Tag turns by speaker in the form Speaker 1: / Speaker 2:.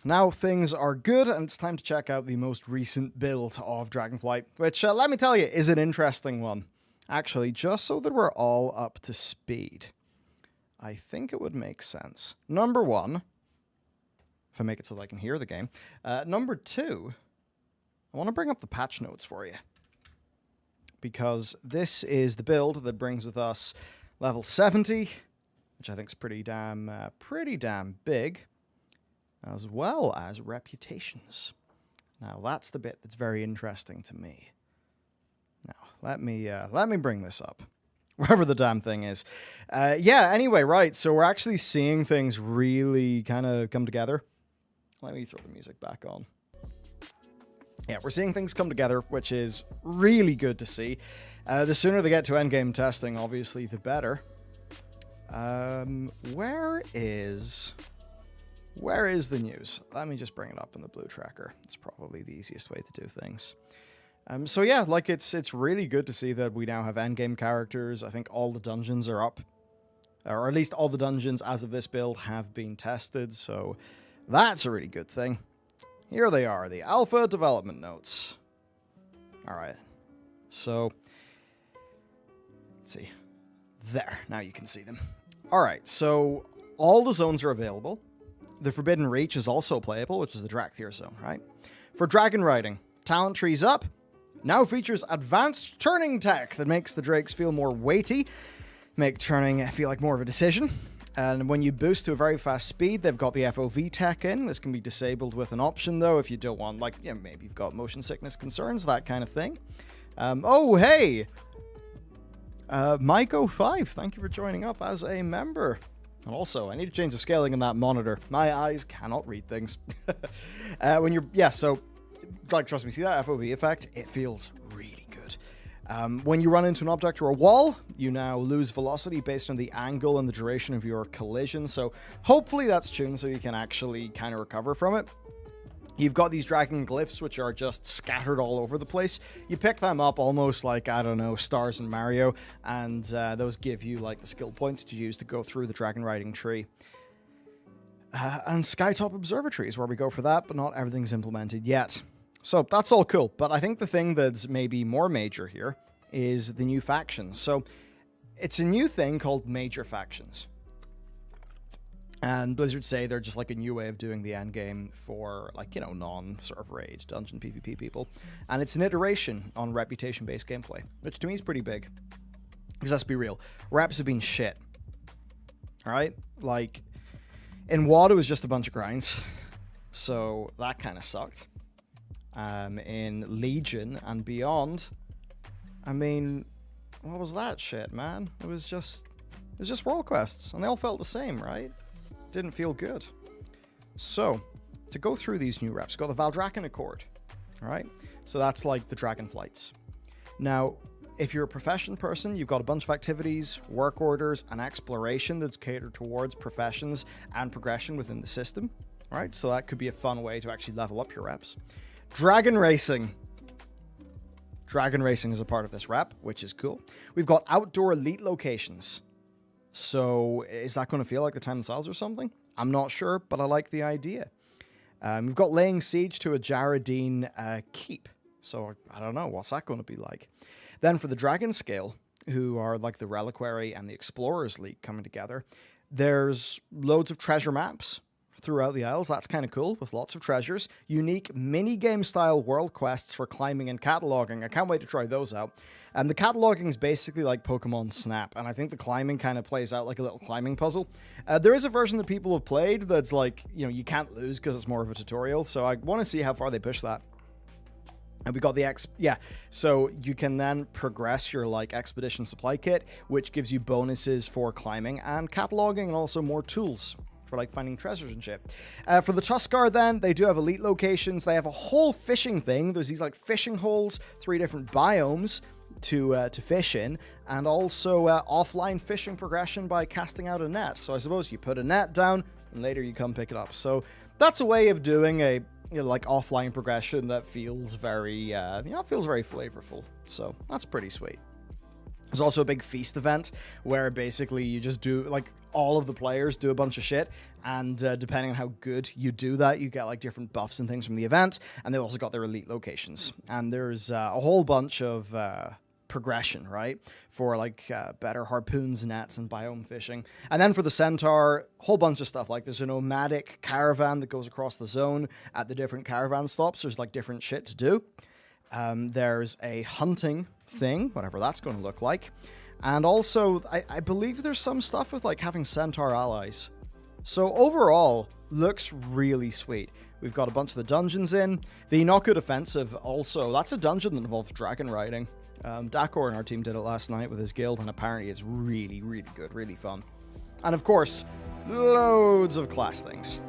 Speaker 1: now things are good, and it's time to check out the most recent build of Dragonflight, which, let me tell you, is an interesting one. Actually, just so that we're all up to speed, I think it would make sense. Number one, if I make it so that I can hear the game. Number two, I want to bring up the patch notes for you, because this is the build that brings with us level 70, which I think is pretty damn big, as well as reputations. Now, that's the bit that's very interesting to me. Now, let me bring this up, wherever the damn thing is. Yeah, anyway, right, so we're actually seeing things really kind of come together. Let me throw the music back on. Yeah, we're seeing things come together, which is really good to see. The sooner they get to endgame testing, obviously, the better. Where is the news? Let me just bring it up in the blue tracker. It's probably the easiest way to do things. So yeah, like it's really good to see that we now have endgame characters. I think all the dungeons are up, or at least all the dungeons as of this build have been tested. So that's a really good thing. Here they are, the alpha development notes. All right, so let's see. There, now you can see them. All right, so all the zones are available. The Forbidden Reach is also playable, which is the Drakthir zone, right? For dragon riding, talent trees up. Now features advanced turning tech that makes the drakes feel more weighty, make turning feel like more of a decision. And when you boost to a very fast speed, they've got the FOV tech in. This can be disabled with an option, though, if you don't want, like, you know, maybe you've got motion sickness concerns, that kind of thing. Oh, hey! Mike05, thank you for joining up as a member. And also, I need to change the scaling on that monitor. My eyes cannot read things. So, like, trust me, see that FOV effect? It feels really good. When you run into an object or a wall, you now lose velocity based on the angle and the duration of your collision. So hopefully that's tuned so you can actually kind of recover from it. You've got these dragon glyphs, which are just scattered all over the place. You pick them up almost like, I don't know, stars in Mario, and those give you like the skill points to use to go through the dragon riding tree. And Skytop Observatory is where we go for that, but not everything's implemented yet. So that's all cool, but I think the thing that's maybe more major here is the new factions. So it's a new thing called major factions. And Blizzard say they're just like a new way of doing the end game for, like, you know, non-sort of raid, dungeon PvP people. And it's an iteration on reputation-based gameplay, which to me is pretty big. Because let's be real, reps have been shit. Alright? Like, in WoW it was just a bunch of grinds. So that kind of sucked. In Legion and beyond, I mean, what was that shit, man? It was just world quests, and they all felt the same, right? Didn't feel good. So, to go through these new reps, we've got the Valdrakken Accord, alright? So that's like the dragon flights. Now, if you're a profession person, you've got a bunch of activities, work orders, and exploration that's catered towards professions and progression within the system, alright? So that could be a fun way to actually level up your reps. Dragon Racing. Dragon Racing is a part of this rep, which is cool. We've got outdoor elite locations. So is that going to feel like the Time of Cells or something? I'm not sure, but I like the idea. We've got laying siege to a Jaredine keep. So I don't know, what's that going to be like? Then for the Dragon Scale, who are like the Reliquary and the Explorers League coming together, there's loads of treasure maps throughout the Isles. That's kind of cool, with lots of treasures. Unique mini-game style world quests for climbing and cataloging. I can't wait to try those out. And the cataloging is basically like Pokemon Snap, and I think the climbing kind of plays out like a little climbing puzzle. There is a version that people have played that's like, you know, you can't lose because it's more of a tutorial, so I want to see how far they push that. And we got the so you can then progress your like expedition supply kit, which gives you bonuses for climbing and cataloging, and also more tools for like finding treasures and shit. For the Tuskar then, they do have elite locations. They have a whole fishing thing. There's these like fishing holes, 3 different biomes to fish in, and also offline fishing progression by casting out a net. So I suppose you put a net down and later you come pick it up. So that's a way of doing a, you know, like offline progression that feels very, feels very flavorful. So that's pretty sweet. There's also a big feast event where basically you just do, like, all of the players do a bunch of shit, and depending on how good you do that, you get, like, different buffs and things from the event, and they've also got their elite locations. And there's a whole bunch of progression, right, for, like, better harpoons, nets, and biome fishing. And then for the Centaur, a whole bunch of stuff. Like, there's a nomadic caravan that goes across the zone at the different caravan stops. There's, like, different shit to do. There's a hunting thing, whatever that's going to look like. And also, I believe there's some stuff with, like, having Centaur allies. So overall, looks really sweet. We've got a bunch of the dungeons in. The Not Good Offensive also, that's a dungeon that involves dragon riding. Dakor and our team did it last night with his guild, and apparently it's really, really good, really fun. And of course, loads of class things.